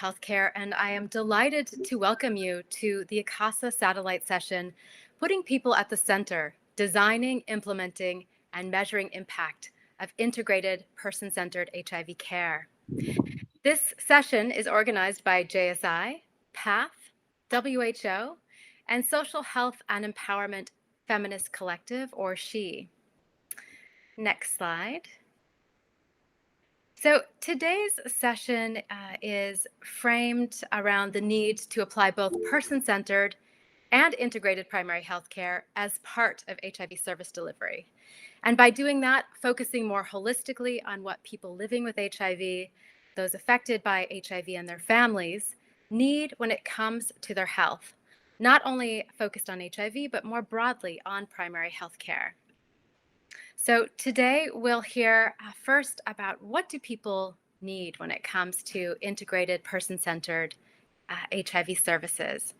healthcare, and I am delighted to welcome you to the ICASA satellite session, Putting People at the Center, Designing, Implementing, and Measuring Impact of Integrated Person-Centered HIV Care. This session is organized by JSI, PATH, WHO, and Social Health and Empowerment Feminist Collective, or SHE. Next slide. So today's session is framed around the need to apply both person-centered and integrated primary health care as part of HIV service delivery. And by doing that, focusing more holistically on what people living with HIV, those affected by HIV and their families, need when it comes to their health, not only focused on HIV, but more broadly on primary health care. So today we'll hear first about what do people need when it comes to integrated person-centered HIV services.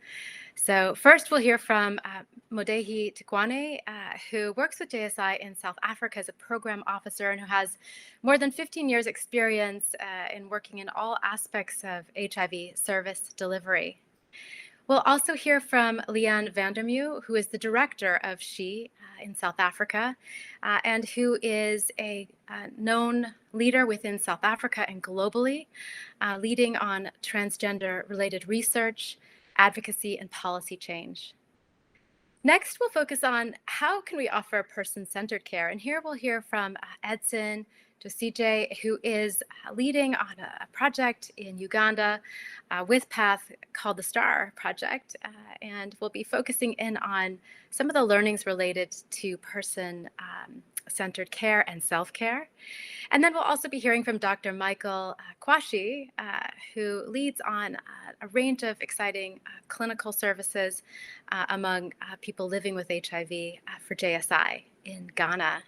So first we'll hear from Modehi Tikwane, who works with JSI in South Africa as a program officer and who has more than 15 years experience in working in all aspects of HIV service delivery. We'll also hear from Leanne Vandermew, who is the director of SHE in South Africa, and who is a known leader within South Africa and globally, leading on transgender-related research, advocacy, and policy change. Next, we'll focus on how can we offer person-centered care, and here we'll hear from Edson CJ, who is leading on a project in Uganda with PATH called the STAR Project, and we'll be focusing in on some of the learnings related to person-centered care and self-care. And then we'll also be hearing from Dr. Michael Kwashi, who leads on a range of exciting clinical services among people living with HIV for JSI in Ghana.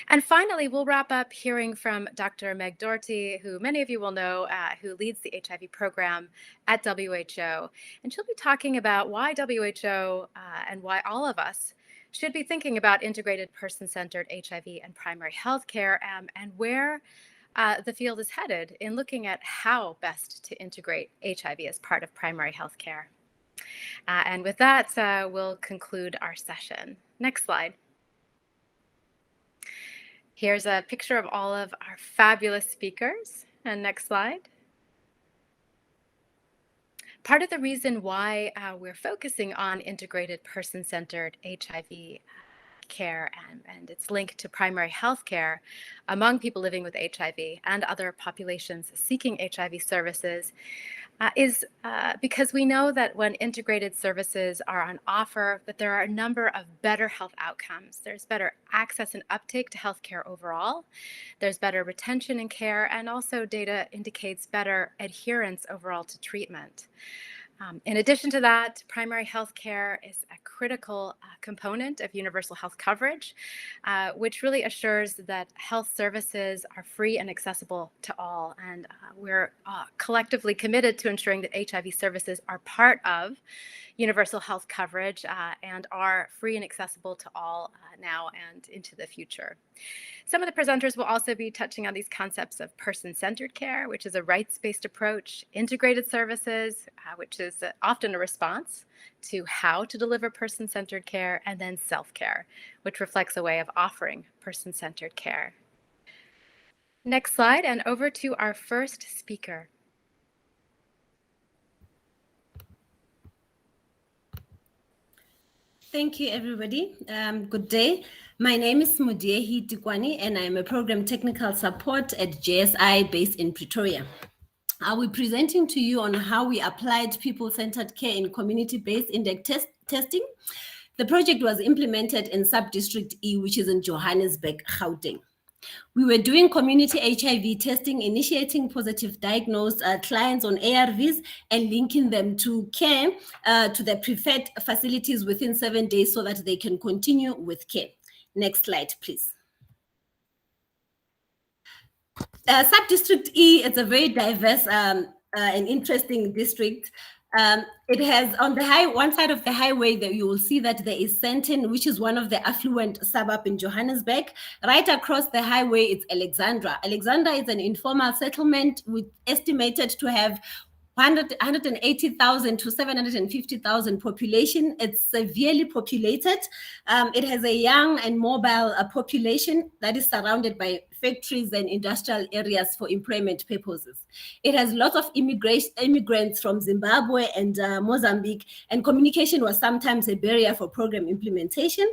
And finally, we'll wrap up hearing from Dr. Meg Doherty, who many of you will know, who leads the HIV program at WHO. And she'll be talking about why WHO and why all of us should be thinking about integrated person-centered HIV and primary health care and where the field is headed in looking at how best to integrate HIV as part of primary health care. And with that, we'll conclude our session. Next slide. Here's a picture of all of our fabulous speakers. And next slide. Part of the reason why we're focusing on integrated person-centered HIV care and its link to primary health care among people living with HIV and other populations seeking HIV services is because we know that when integrated services are on offer, that there are a number of better health outcomes. There's better access and uptake to healthcare overall. There's better retention in care, and also data indicates better adherence overall to treatment. In addition to that, primary health care is a critical component of universal health coverage, which really assures that health services are free and accessible to all. And we're collectively committed to ensuring that HIV services are part of universal health coverage and are free and accessible to all now and into the future. Some of the presenters will also be touching on these concepts of person-centered care, which is a rights-based approach, integrated services, which is often a response to how to deliver person-centered care, and then self-care, which reflects a way of offering person-centered care. Next slide, and over to our first speaker. Thank you, everybody. Good day. My name is Modehi Tikwane, and I'm a program technical support at JSI based in Pretoria. I'll be presenting to you on how we applied people-centered care in community-based index testing. The project was implemented in Sub-District E, which is in Johannesburg, Gauteng. We were doing community HIV testing, initiating positive diagnosed clients on ARVs and linking them to care to the preferred facilities within 7 days so that they can continue with care. Next slide, please. Sub-District E is a very diverse and interesting district. It has on the one side of the highway that you will see that there is Sandton, which is one of the affluent suburb in Johannesburg. Right across the highway, it's Alexandra. Alexandra is an informal settlement with estimated to have 180,000 to 750,000 population. It's severely populated. It has a young and mobile population that is surrounded by factories and industrial areas for employment purposes. It has lots of immigrants from Zimbabwe and Mozambique, and communication was sometimes a barrier for program implementation.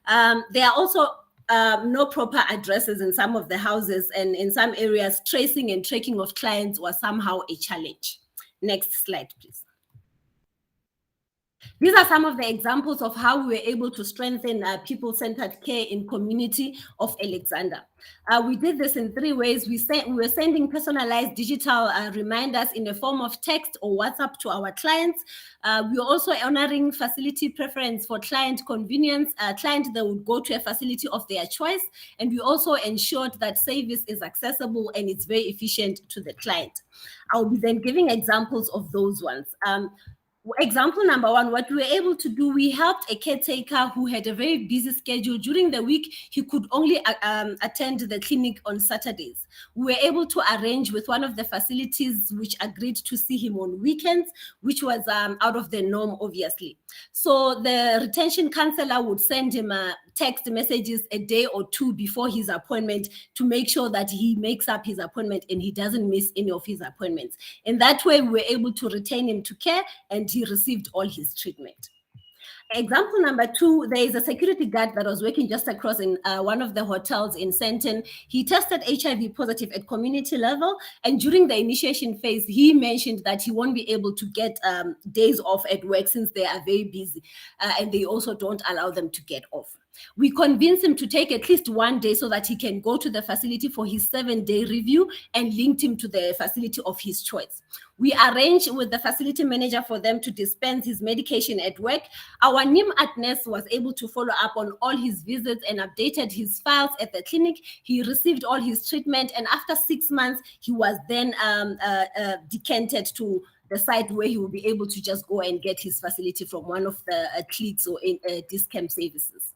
There are also no proper addresses in some of the houses, and in some areas, tracing and tracking of clients was somehow a challenge. Next slide, please. These are some of the examples of how we were able to strengthen people-centered care in community of Alexandra. We did this in 3 ways. We were sending personalized digital reminders in the form of text or WhatsApp to our clients. We were also honoring facility preference for client convenience. Client that would go to a facility of their choice. And we also ensured that service is accessible and it's very efficient to the client. I'll be then giving examples of those ones. Example number 1, what we were able to do, we helped a caretaker who had a very busy schedule. During the week, he could only attend the clinic on Saturdays. We were able to arrange with one of the facilities which agreed to see him on weekends, which was out of the norm, obviously. So the retention counselor would send him text messages a day or 2 before his appointment to make sure that he makes up his appointment and he doesn't miss any of his appointments. In that way, we were able to retain him to care and he received all his treatment. Example number 2, there is a security guard that was working just across in one of the hotels in Sandton. He tested HIV positive at community level, and during the initiation phase, he mentioned that he won't be able to get days off at work since they are very busy, and they also don't allow them to get off. We convinced him to take at least 1 day so that he can go to the facility for his 7-day review and linked him to the facility of his choice. We arranged with the facility manager for them to dispense his medication at work. Our NIM nurse was able to follow up on all his visits and updated his files at the clinic. He received all his treatment, and after 6 months, he was then decanted to the site where he will be able to just go and get his facility from one of the clinics or discount services.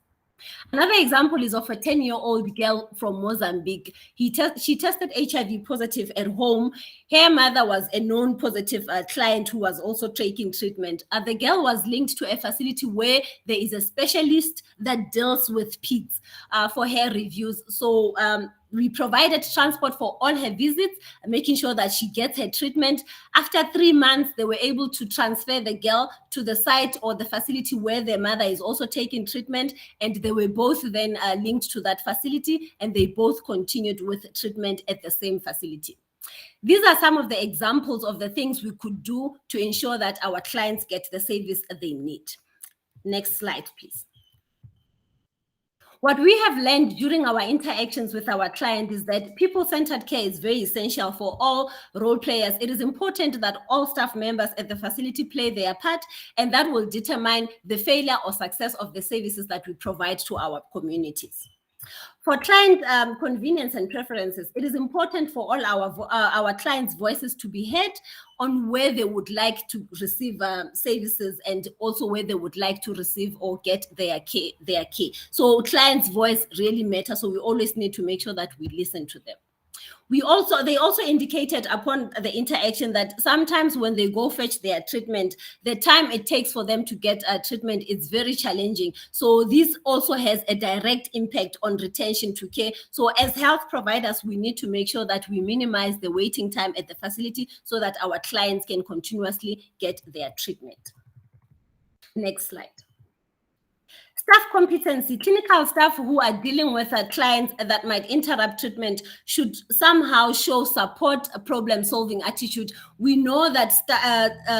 Another example is of a 10-year-old girl from Mozambique. She tested HIV positive at home. Her mother was a known positive client who was also taking treatment. The girl was linked to a facility where there is a specialist that deals with PIDs for her reviews. So we provided transport for all her visits, making sure that she gets her treatment. After 3 months, they were able to transfer the girl to the site or the facility where their mother is also taking treatment, and they were both then linked to that facility, and they both continued with treatment at the same facility. These are some of the examples of the things we could do to ensure that our clients get the service they need. Next slide, please. What we have learned during our interactions with our client is that people-centered care is very essential for all role players. It is important that all staff members at the facility play their part, and that will determine the failure or success of the services that we provide to our communities. For client convenience and preferences, it is important for all our clients' voices to be heard on where they would like to receive services and also where they would like to receive or get their care. So clients' voice really matters, so we always need to make sure that we listen to them. They also indicated upon the interaction that sometimes when they go fetch their treatment, the time it takes for them to get treatment is very challenging. So this also has a direct impact on retention to care. So as health providers, we need to make sure that we minimize the waiting time at the facility so that our clients can continuously get their treatment. Next slide. Staff competency. Clinical staff who are dealing with clients that might interrupt treatment should somehow show support, problem-solving attitude. We know that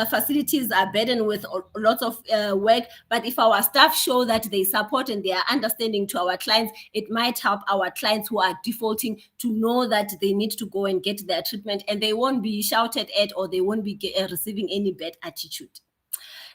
facilities are burdened with lots of work, but if our staff show that they support and they are understanding to our clients, it might help our clients who are defaulting to know that they need to go and get their treatment, and they won't be shouted at or they won't be receiving any bad attitude.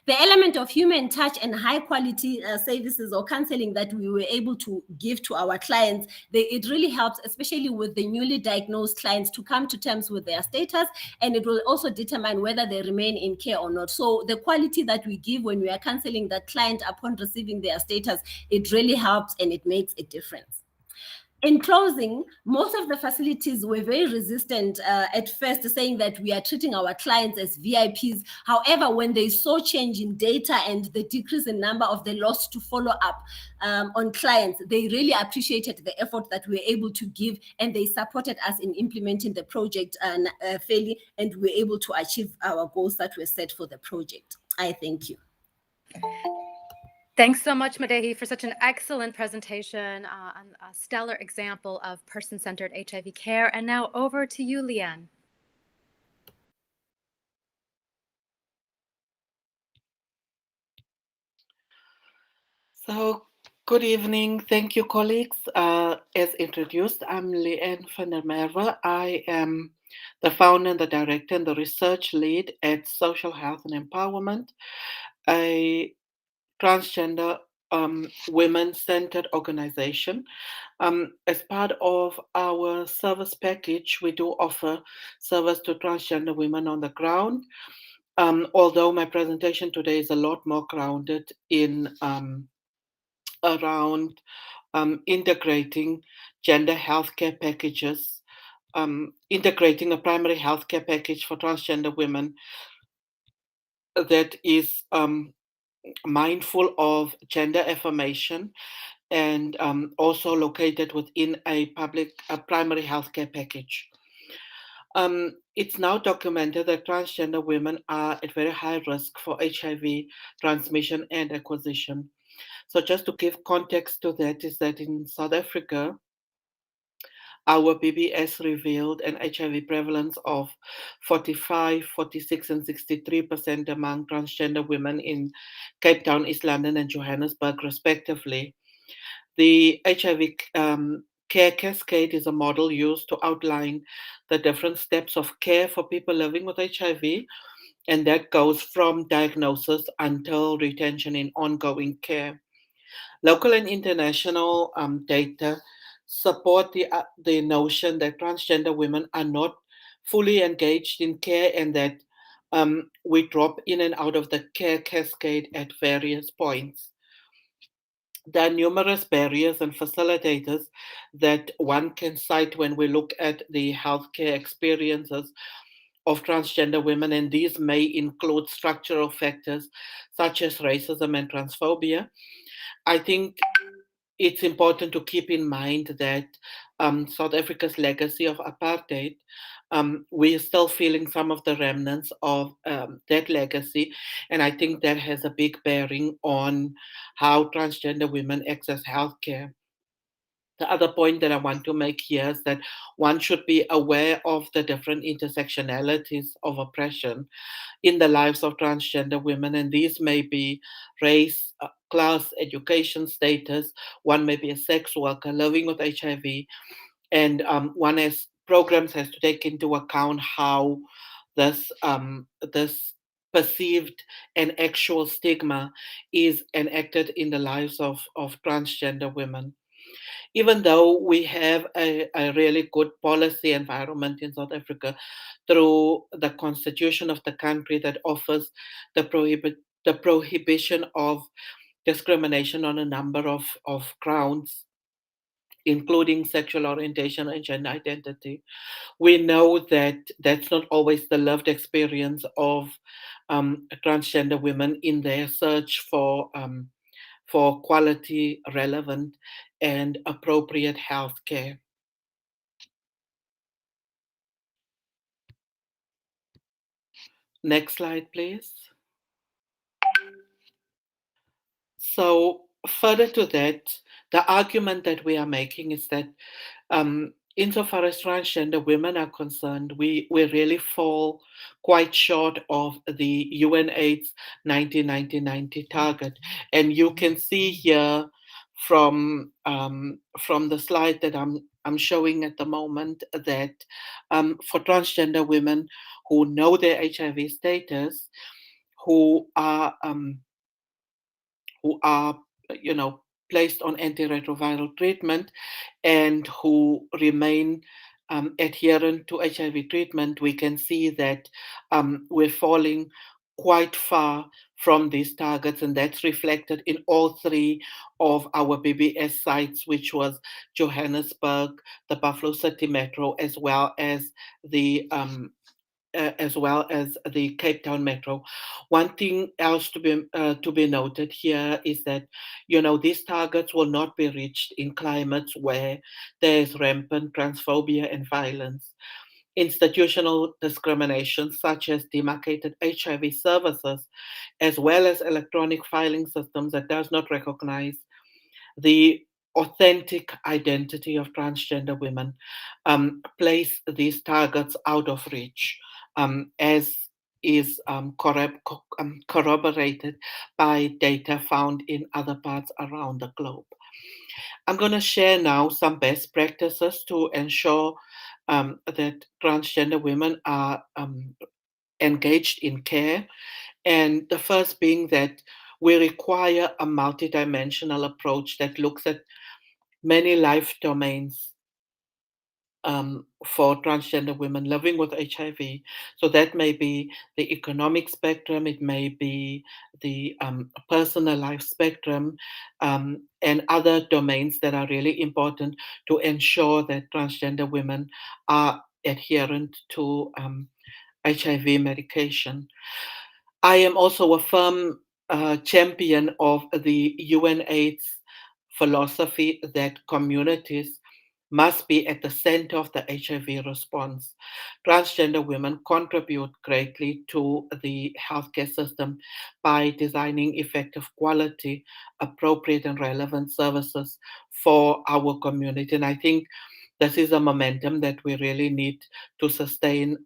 The element of human touch and high quality services or counseling that we were able to give to our clients, it really helps, especially with the newly diagnosed clients, to come to terms with their status, and it will also determine whether they remain in care or not. So the quality that we give when we are counseling that client upon receiving their status, it really helps and it makes a difference. In closing, most of the facilities were very resistant at first, saying that we are treating our clients as VIPs. However, when they saw change in data and the decrease in number of the loss to follow up on clients, they really appreciated the effort that we were able to give, and they supported us in implementing the project fairly, and we were able to achieve our goals that were set for the project. I thank you. Thanks so much, Madehi, for such an excellent presentation, a stellar example of person-centered HIV care. And now over to you, Leanne. So, good evening. Thank you, colleagues. As introduced, I'm Leanne van der Merwe. I am the founder and the director and the research lead at Social Health and Empowerment, a transgender women-centered organization. As part of our service package, we do offer service to transgender women on the ground. Although my presentation today is a lot more grounded in around integrating gender healthcare packages, integrating a primary healthcare package for transgender women that is mindful of gender affirmation and also located within a primary healthcare package. It's now documented that transgender women are at very high risk for HIV transmission and acquisition. So just to give context to that is that in South Africa, our BBS revealed an HIV prevalence of 45, 46, and 63% among transgender women in Cape Town, East London, and Johannesburg, respectively. The HIV care cascade is a model used to outline the different steps of care for people living with HIV, and that goes from diagnosis until retention in ongoing care. Local and international data support the notion that transgender women are not fully engaged in care and that we drop in and out of the care cascade at various points. There are numerous barriers and facilitators that one can cite when we look at the healthcare experiences of transgender women, and these may include structural factors such as racism and transphobia. I think it's important to keep in mind that South Africa's legacy of apartheid, we are still feeling some of the remnants of that legacy. And I think that has a big bearing on how transgender women access healthcare. The other point that I want to make here is that one should be aware of the different intersectionalities of oppression in the lives of transgender women, and these may be race, class, education status. One may be a sex worker living with HIV, and one has programs has to take into account how this perceived and actual stigma is enacted in the lives of transgender women. Even though we have a really good policy environment in South Africa through the constitution of the country that offers the prohibition of discrimination on a number of grounds, including sexual orientation and gender identity. We know that that's not always the lived experience of transgender women in their search for quality, relevant, and appropriate health care. Next slide, please. So, further to that, the argument that we are making is that insofar as transgender women are concerned, we really fall quite short of the UNAIDS 1990 target. And you can see here from the slide that I'm showing at the moment that for transgender women who know their HIV status, who are you know, placed on antiretroviral treatment and who remain adherent to HIV treatment, we can see that we're falling quite far from these targets, and that's reflected in all three of our BBS sites, which was Johannesburg, the Buffalo City Metro, as well as the Cape Town Metro. One thing else to be noted here is that, you know, these targets will not be reached in climates where there is rampant transphobia and violence. Institutional discrimination, such as demarcated HIV services, as well as electronic filing systems that does not recognize the authentic identity of transgender women, place these targets out of reach, as is corroborated by data found in other parts around the globe. I'm going to share now some best practices to ensure that transgender women are engaged in care. And the first being that we require a multidimensional approach that looks at many life domains for transgender women living with HIV. So that may be the economic spectrum, it may be the personal life spectrum, and other domains that are really important to ensure that transgender women are adherent to HIV medication. I am also a firm champion of the UNAIDS philosophy that communities must be at the center of the HIV response. Transgender women contribute greatly to the healthcare system by designing effective, quality, appropriate, and relevant services for our community. And I think this is a momentum that we really need to sustain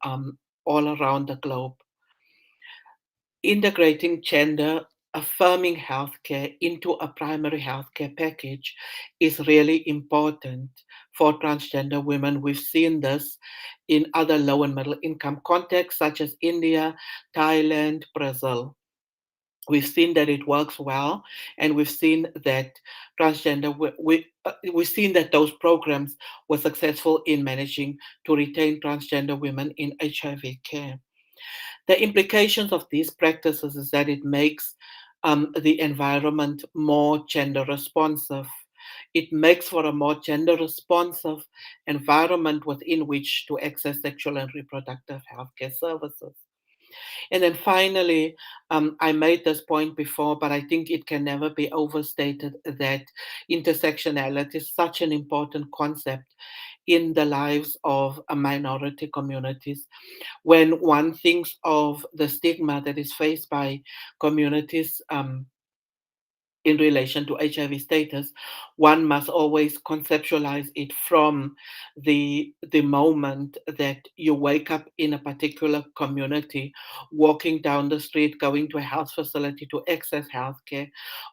all around the globe. Integrating gender affirming healthcare into a primary healthcare package is really important for transgender women. We've seen this in other low and middle income contexts such as India, Thailand, Brazil. We've seen that it works well, and we've seen that we've seen that those programs were successful in managing to retain transgender women in HIV care. The implications of these practices is that it makes the environment more gender responsive. It makes for a more gender responsive environment within which to access sexual and reproductive healthcare services. And then finally, I made this point before, but I think it can never be overstated that intersectionality is such an important concept in the lives of minority communities. When one thinks of the stigma that is faced by communities in relation to HIV status, one must always conceptualize it from the moment that you wake up in a particular community, walking down the street, going to a health facility to access healthcare.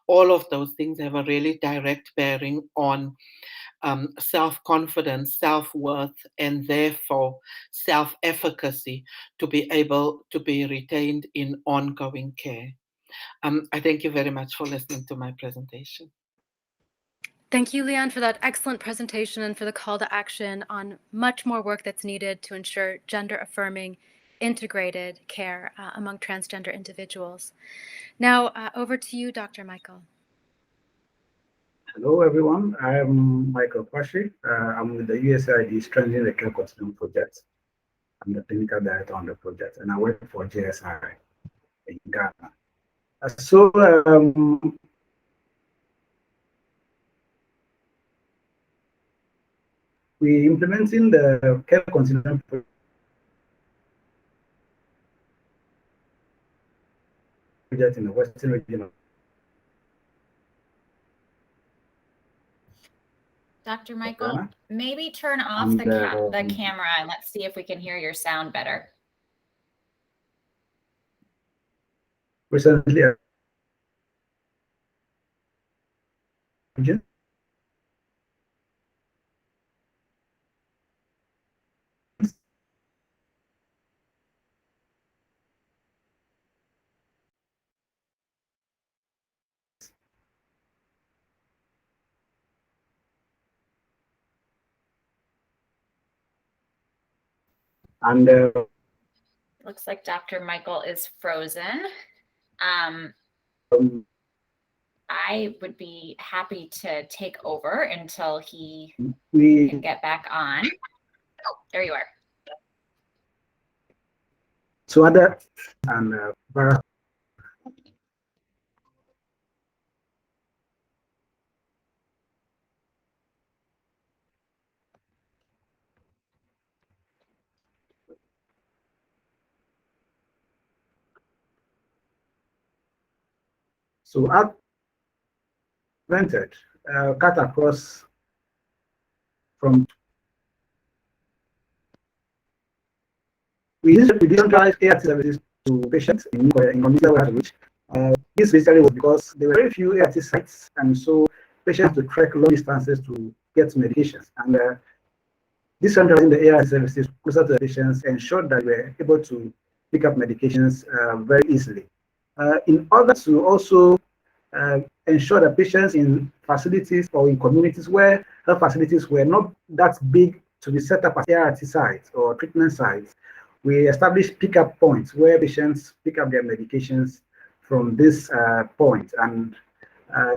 All of those things have a really direct bearing on self-confidence, self-worth, and therefore self-efficacy to be able to be retained in ongoing care. I thank you very much for listening to my presentation. Thank you, Leon, for that excellent presentation and for the call to action on much more work that's needed to ensure gender-affirming, integrated care among transgender individuals. Now, over to you, Dr. Michael. Hello, everyone. I'm Michael Kwashi. I'm with the USAID Strengthening the Care Continuum project. I'm the clinical director on the project, and I work for JSI in Ghana. So, we're implementing the Care Continuum project in the Western region. Dr. Michael, maybe turn off the camera and let's see if we can hear your sound better. Recently, and Looks like Dr. Michael is frozen. I would be happy to take over until he can get back on. Oh, there you are. So other and so I've prevented cut across from we decentralized ART services to patients in communities that we had to reach. This basically was because there were very few ART sites, and so patients to trek long distances to get medications. And decentralizing the ART services closer to the patients ensured that we were able to pick up medications very easily. In order to also ensure that patients in facilities or in communities where health facilities were not that big to be set up as ART sites or treatment sites, we established pickup points where patients pick up their medications from this point, and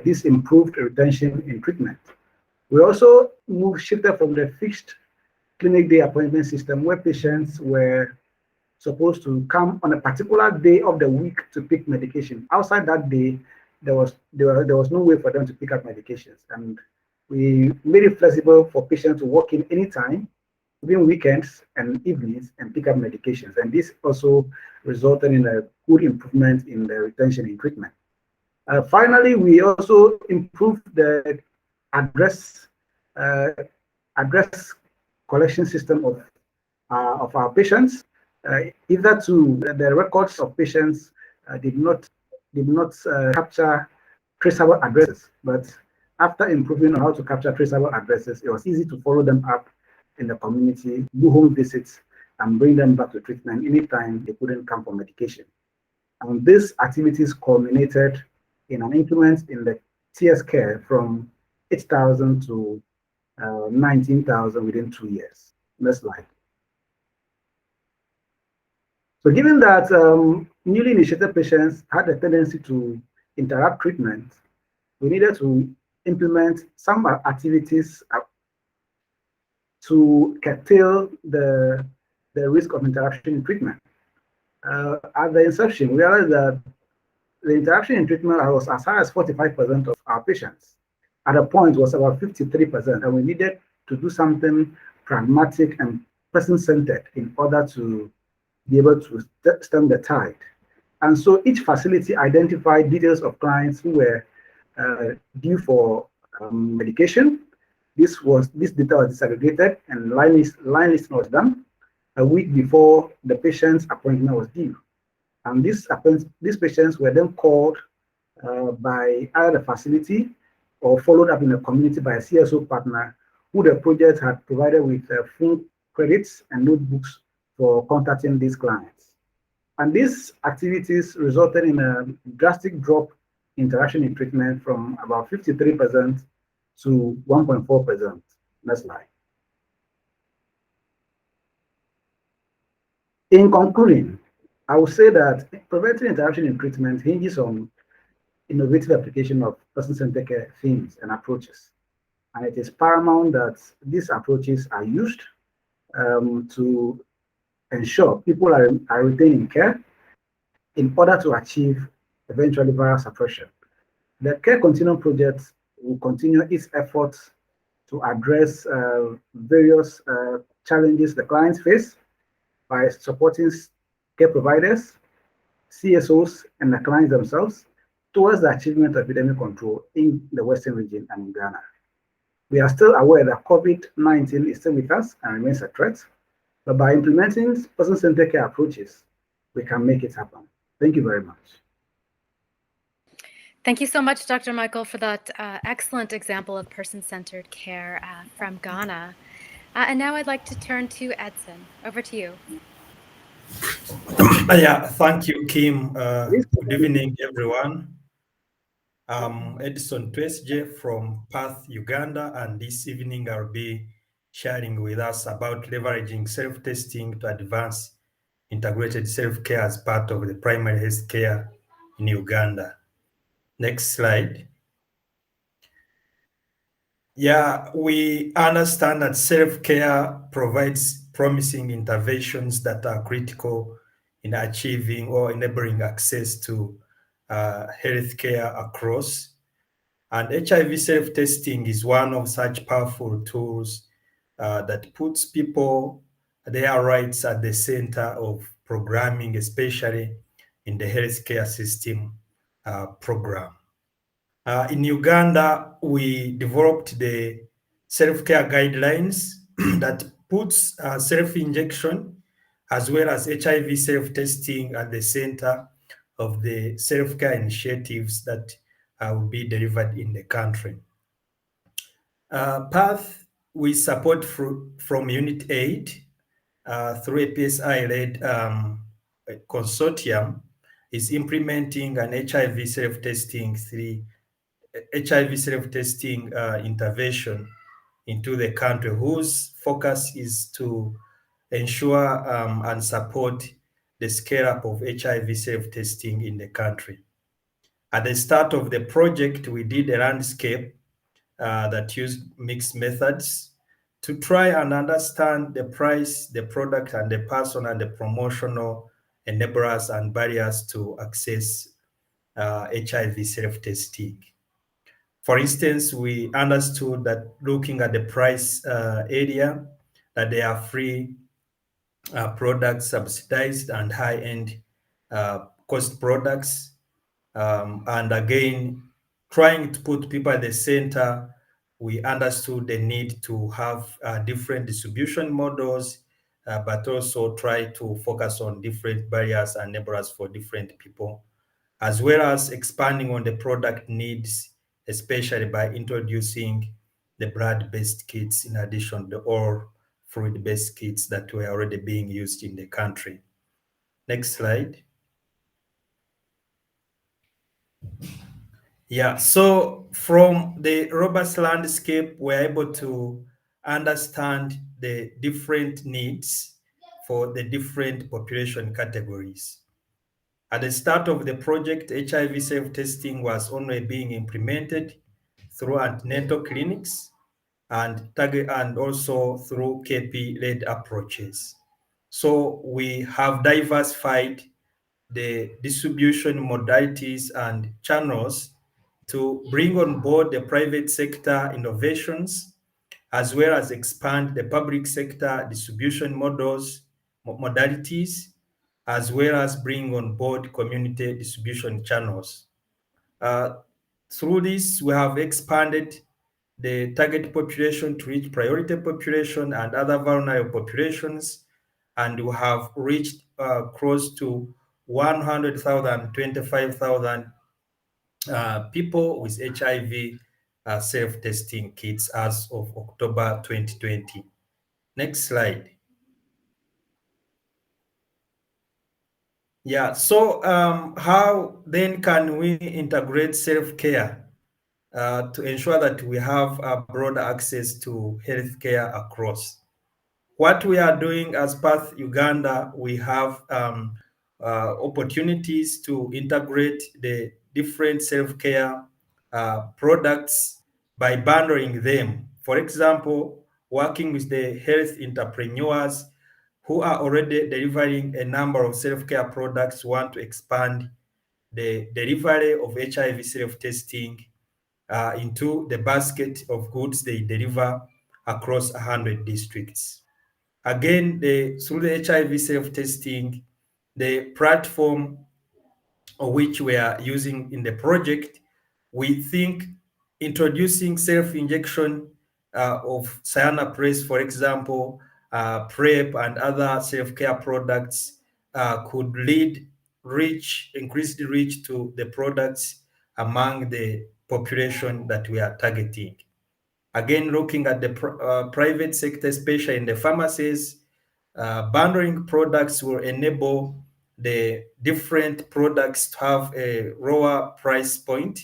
this improved retention in treatment. We also shifted from the fixed clinic day appointment system where patients were supposed to come on a particular day of the week to pick medication. Outside that day, there was no way for them to pick up medications, and we made it flexible for patients to walk in anytime, even weekends and evenings, and pick up medications. And this also resulted in a good improvement in the retention in treatment. Finally, we also improved the address collection system of our patients. Either to the records of patients did not capture traceable addresses, but after improving on how to capture traceable addresses, it was easy to follow them up in the community, do home visits, and bring them back to treatment anytime they couldn't come for medication. And these activities culminated in an increment in the TS care from 8,000 to 19,000 within 2 years. Next slide. So given that newly initiated patients had a tendency to interrupt treatment, we needed to implement some activities to curtail the risk of interruption in treatment. At the inception, we realized that the interruption in treatment was as high as 45% of our patients. At a point, it was about 53%, and we needed to do something pragmatic and person-centered in order to be able to stem the tide. And so each facility identified details of clients who were due for medication. This data was disaggregated, and line listing was done a week before the patient's appointment was due. And these patients were then called by either the facility or followed up in the community by a CSO partner who the project had provided with phone credits and notebooks for contacting these clients. And these activities resulted in a drastic drop in interaction in treatment from about 53% to 1.4%. Next slide. In concluding, I would say that preventing interaction in treatment hinges on innovative application of person-centered care themes and approaches. And it is paramount that these approaches are used to ensure people are retained in care in order to achieve eventually viral suppression. The Care Continuum Project will continue its efforts to address various challenges the clients face by supporting care providers, CSOs, and the clients themselves towards the achievement of epidemic control in the Western region and in Ghana. We are still aware that COVID-19 is still with us and remains a threat, but by implementing person-centered care approaches, we can make it happen. Thank you very much. Thank you so much, Dr. Michael, for that excellent example of person-centered care from Ghana. And now I'd like to turn to Edson. Over to you. Yeah, thank you, Kim. Good evening, everyone. I'm Edson Twesje from Perth, Uganda, and this evening I'll be sharing with us about leveraging self-testing to advance integrated self-care as part of the primary health care in Uganda. Next slide. Yeah, we understand that self-care provides promising interventions that are critical in achieving or enabling access to healthcare across. And HIV self-testing is one of such powerful tools that puts people, their rights at the center of programming, especially in the healthcare system program. In Uganda, we developed the self-care guidelines that puts self-injection as well as HIV self-testing at the center of the self-care initiatives that will be delivered in the country. Path we support from Unit 8 through a PSI-led consortium is implementing an HIV self-testing intervention into the country, whose focus is to ensure and support the scale-up of HIV self-testing in the country. At the start of the project, we did a landscape that used mixed methods to try and understand the price, the product, and the person and the promotional enablers and barriers to access HIV self-testing. For instance, we understood that looking at the price area, that there are free products, subsidized and high-end cost products. And again, trying to put people at the center, we understood the need to have different distribution models, but also try to focus on different barriers and enablers for different people, as well as expanding on the product needs, especially by introducing the blood-based kits in addition to all fluid-based kits that were already being used in the country. Next slide. Yeah, so from the robust landscape, we're able to understand the different needs for the different population categories. At the start of the project, HIV self-testing was only being implemented through antenatal clinics and also through KP-led approaches. So we have diversified the distribution modalities and channels to bring on board the private sector innovations, as well as expand the public sector distribution modalities, as well as bring on board community distribution channels. Through this, we have expanded the target population to reach priority population and other vulnerable populations, and we have reached close to 100,000, 25,000 people with HIV self-testing kits as of October 2020. Next slide. Yeah, so how then can we integrate self-care to ensure that we have broader access to healthcare across? What we are doing as Path Uganda, we have opportunities to integrate the different self-care products by bundling them. For example, working with the health entrepreneurs who are already delivering a number of self-care products, want to expand the delivery of HIV self-testing into the basket of goods they deliver across 100 districts. Again, through the HIV self-testing, the platform which we are using in the project, we think introducing self-injection of cyanopress, for example, PrEP and other self-care products could increase the reach to the products among the population that we are targeting. Again, looking at the private sector, especially in the pharmacies, bundling products will enable the different products to have a lower price point,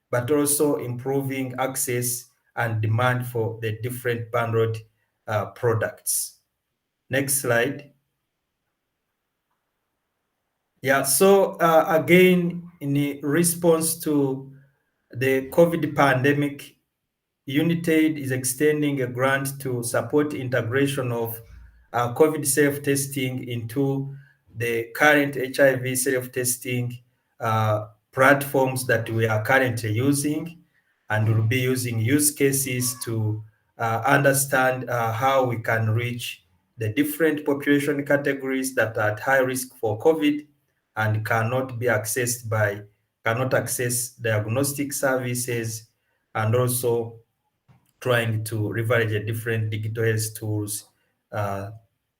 but also improving access and demand for the different bundled products. Next slide. Yeah, so again, in response to the COVID pandemic, Unitaid is extending a grant to support integration of COVID self-testing into the current HIV self-testing platforms that we are currently using, and we'll be using use cases to understand how we can reach the different population categories that are at high risk for COVID and cannot access diagnostic services, and also trying to leverage different digital health tools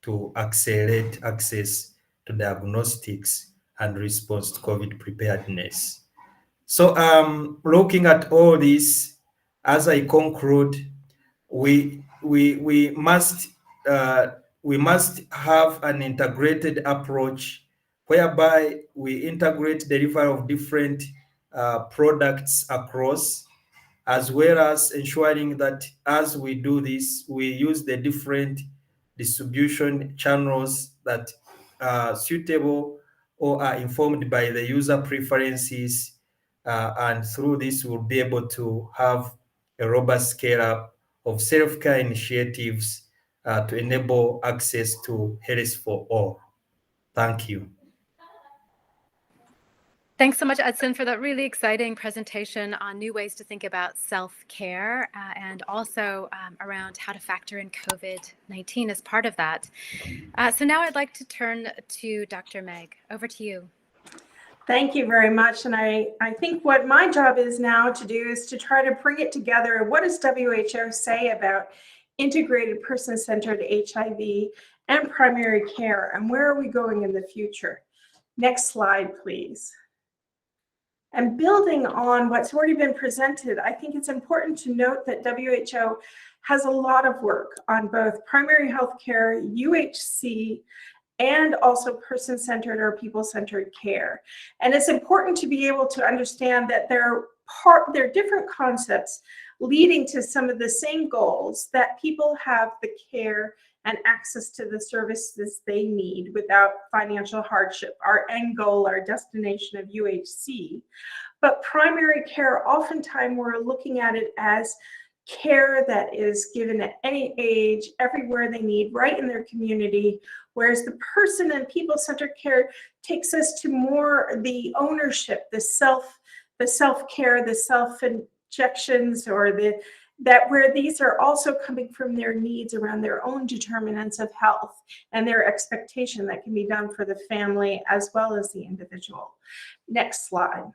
to accelerate access to diagnostics and response to COVID preparedness. So looking at all this, as I conclude, we must have an integrated approach whereby we integrate delivery of different products across, as well as ensuring that as we do this, we use the different distribution channels that are suitable or are informed by the user preferences. And through this, we'll be able to have a robust scale up of self-care initiatives to enable access to health for all. Thank you. Thanks so much, Edson, for that really exciting presentation on new ways to think about self-care and also around how to factor in COVID-19 as part of that. So now I'd like to turn to Dr. Meg. Over to you. Thank you very much. And I think what my job is now to do is to try to bring it together. What does WHO say about integrated person-centered HIV and primary care, and where are we going in the future? Next slide, please. And building on what's already been presented, I think it's important to note that WHO has a lot of work on both primary health care, UHC, and also person-centered or people-centered care. And it's important to be able to understand that they're different concepts leading to some of the same goals, that people have the care and access to the services they need without financial hardship. Our end goal, our destination of UHC. But primary care, oftentimes we're looking at it as care that is given at any age, everywhere they need, right in their community, whereas the person and people-centered care takes us to more the ownership, the self-care, the self-injections, or that where these are also coming from their needs around their own determinants of health and their expectation that can be done for the family as well as the individual. Next slide.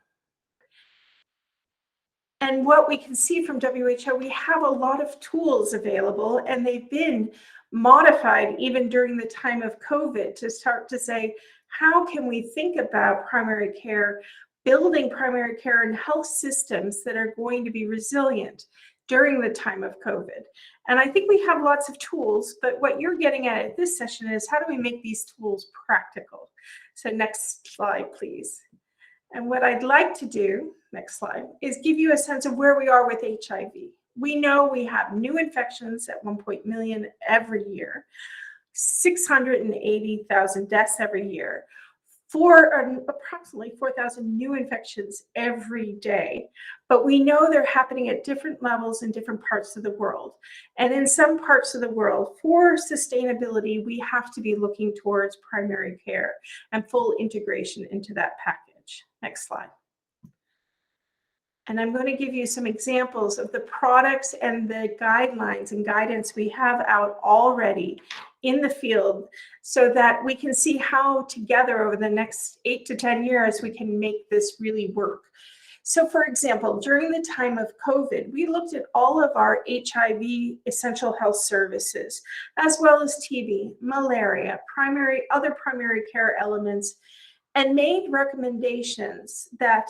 And what we can see from WHO, we have a lot of tools available, and they've been modified even during the time of COVID to start to say, how can we think about primary care, building primary care and health systems that are going to be resilient during the time of COVID. And I think we have lots of tools, but what you're getting at this session is how do we make these tools practical? So next slide, please. And what I'd like to do, next slide, is give you a sense of where we are with HIV. We know we have new infections at 1 million every year, 680,000 deaths every year, approximately 4,000 new infections every day. But we know they're happening at different levels in different parts of the world. And in some parts of the world, for sustainability, we have to be looking towards primary care and full integration into that package. Next slide. And I'm going to give you some examples of the products and the guidelines and guidance we have out already in the field so that we can see how together over the next 8 to 10 years we can make this really work. So for example, during the time of COVID, we looked at all of our HIV essential health services, as well as TB, malaria, other primary care elements, and made recommendations that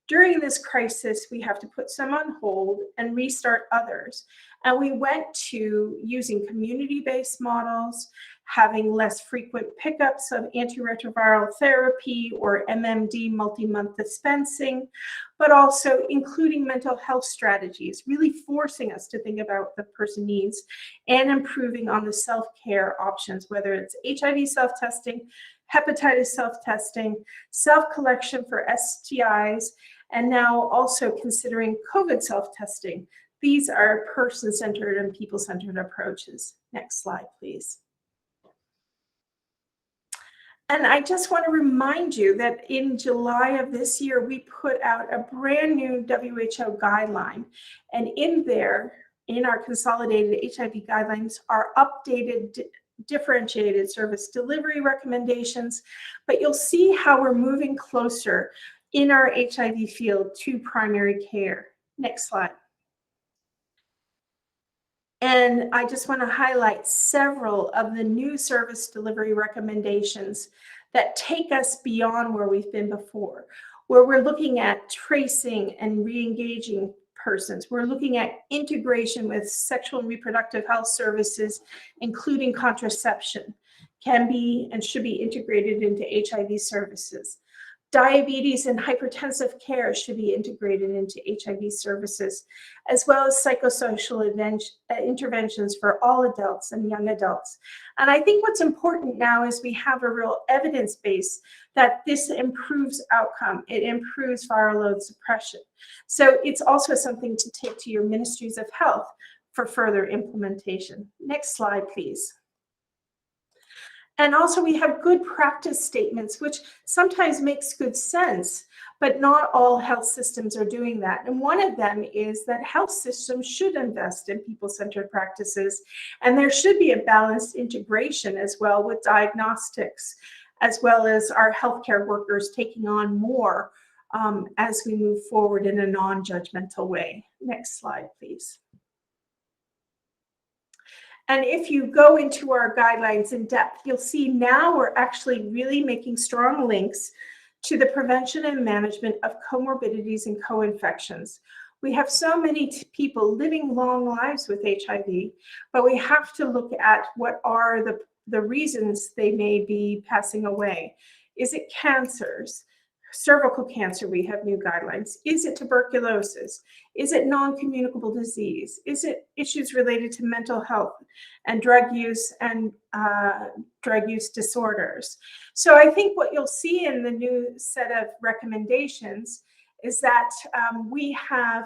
during this crisis, we have to put some on hold and restart others. And we went to using community-based models, having less frequent pickups of antiretroviral therapy or MMD multi-month dispensing, but also including mental health strategies, really forcing us to think about what the person needs and improving on the self-care options, whether it's HIV self-testing, hepatitis self-testing, self-collection for STIs, and now also considering COVID self-testing. These are person-centered and people-centered approaches. Next slide, please. And I just want to remind you that in July of this year, we put out a brand new WHO guideline. And in there, in our consolidated HIV guidelines, are updated differentiated service delivery recommendations. But you'll see how we're moving closer in our HIV field to primary care. Next slide. And I just want to highlight several of the new service delivery recommendations that take us beyond where we've been before, where we're looking at tracing and re-engaging persons. We're looking at integration with sexual and reproductive health services, including contraception, can be and should be integrated into HIV services. Diabetes and hypertensive care should be integrated into HIV services, as well as psychosocial interventions for all adults and young adults. And I think what's important now is we have a real evidence base that this improves outcome. It improves viral load suppression. So it's also something to take to your ministries of health for further implementation. Next slide, please. And also we have good practice statements, which sometimes makes good sense, but not all health systems are doing that. And one of them is that health systems should invest in people-centered practices, and there should be a balanced integration as well with diagnostics, as well as our healthcare workers taking on more as we move forward in a non-judgmental way. Next slide, please. And if you go into our guidelines in depth, you'll see now we're actually really making strong links to the prevention and management of comorbidities and co-infections. We have so many people living long lives with HIV, but we have to look at what are the reasons they may be passing away. Is it cancers? Cervical cancer, we have new guidelines. Is it tuberculosis? Is it non-communicable disease? Is it issues related to mental health and drug use disorders? So I think what you'll see in the new set of recommendations is that we have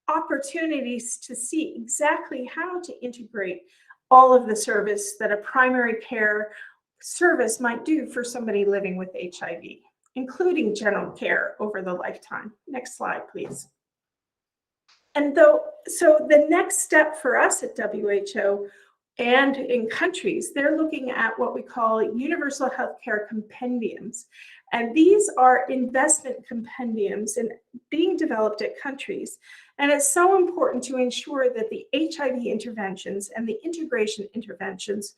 opportunities to see exactly how to integrate all of the service that a primary care service might do for somebody living with HIV, including general care over the lifetime. Next slide, please. And so the next step for us at WHO and in countries, they're looking at what we call universal healthcare compendiums. And these are investment compendiums and being developed at countries. And it's so important to ensure that the HIV interventions and the integration interventions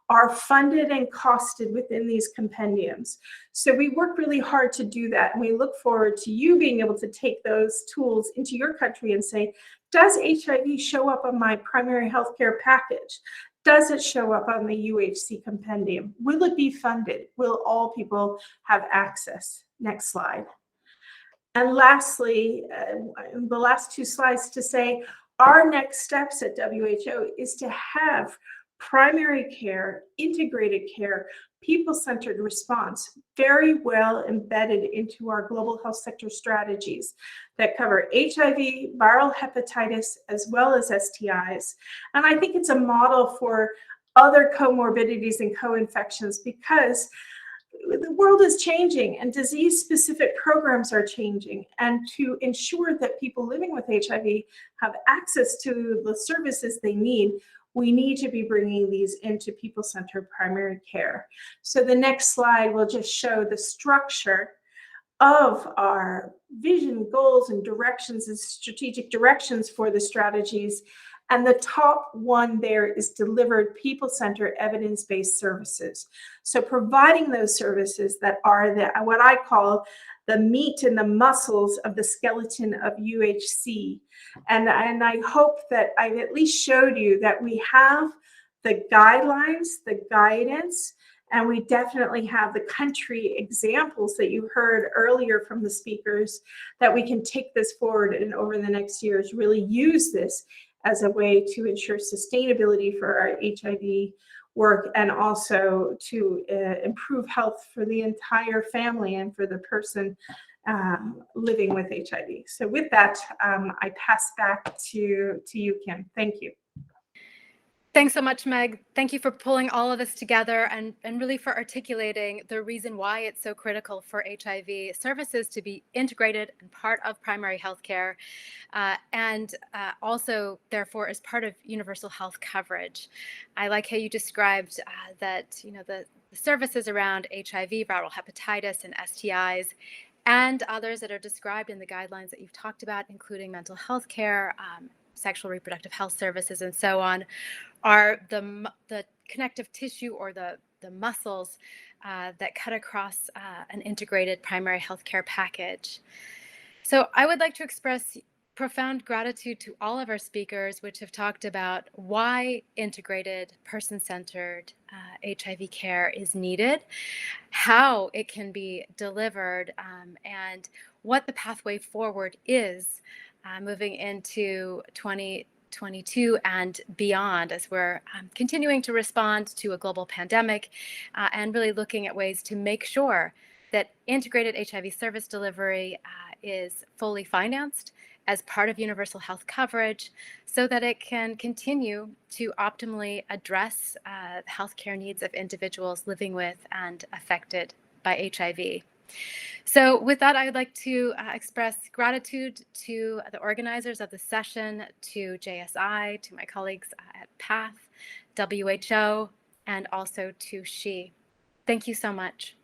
are funded and costed within these compendiums. So we work really hard to do that. And we look forward to you being able to take those tools into your country and say, does HIV show up on my primary healthcare package? Does it show up on the UHC compendium? Will it be funded? Will all people have access? Next slide. And lastly, the last two slides to say, our next steps at WHO is to have primary care, integrated care, people-centered response very well embedded into our global health sector strategies that cover HIV, viral hepatitis, as well as STIs. And I think it's a model for other comorbidities and co-infections because the world is changing and disease-specific programs are changing. And to ensure that people living with HIV have access to the services they need, we need to be bringing these into people-centered primary care. So the next slide will just show the structure of our vision, goals, and directions and strategic directions for the strategies. And the top one there is delivered people-centered evidence-based services. So providing those services that are what I call the meat and the muscles of the skeleton of UHC. And I hope that I've at least showed you that we have the guidelines, the guidance, and we definitely have the country examples that you heard earlier from the speakers that we can take this forward and over the next years really use this as a way to ensure sustainability for our HIV work, and also to improve health for the entire family and for the person living with HIV. So with that, I pass back to you, Kim. Thank you. Thanks so much, Meg. Thank you for pulling all of this together and really for articulating the reason why it's so critical for HIV services to be integrated and part of primary health care, and also, therefore, as part of universal health coverage. I like how you described that the services around HIV, viral hepatitis, and STIs, and others that are described in the guidelines that you've talked about, including mental health care, sexual reproductive health services, and so on, are the connective tissue or the muscles that cut across an integrated primary health care package. So I would like to express profound gratitude to all of our speakers, which have talked about why integrated, person-centered HIV care is needed, how it can be delivered, and what the pathway forward is moving into 2022 and beyond, as we're continuing to respond to a global pandemic and really looking at ways to make sure that integrated HIV service delivery is fully financed as part of universal health coverage so that it can continue to optimally address the healthcare needs of individuals living with and affected by HIV. So with that, I would like to express gratitude to the organizers of the session, to JSI, to my colleagues at PATH, WHO, and also to SHE. Thank you so much.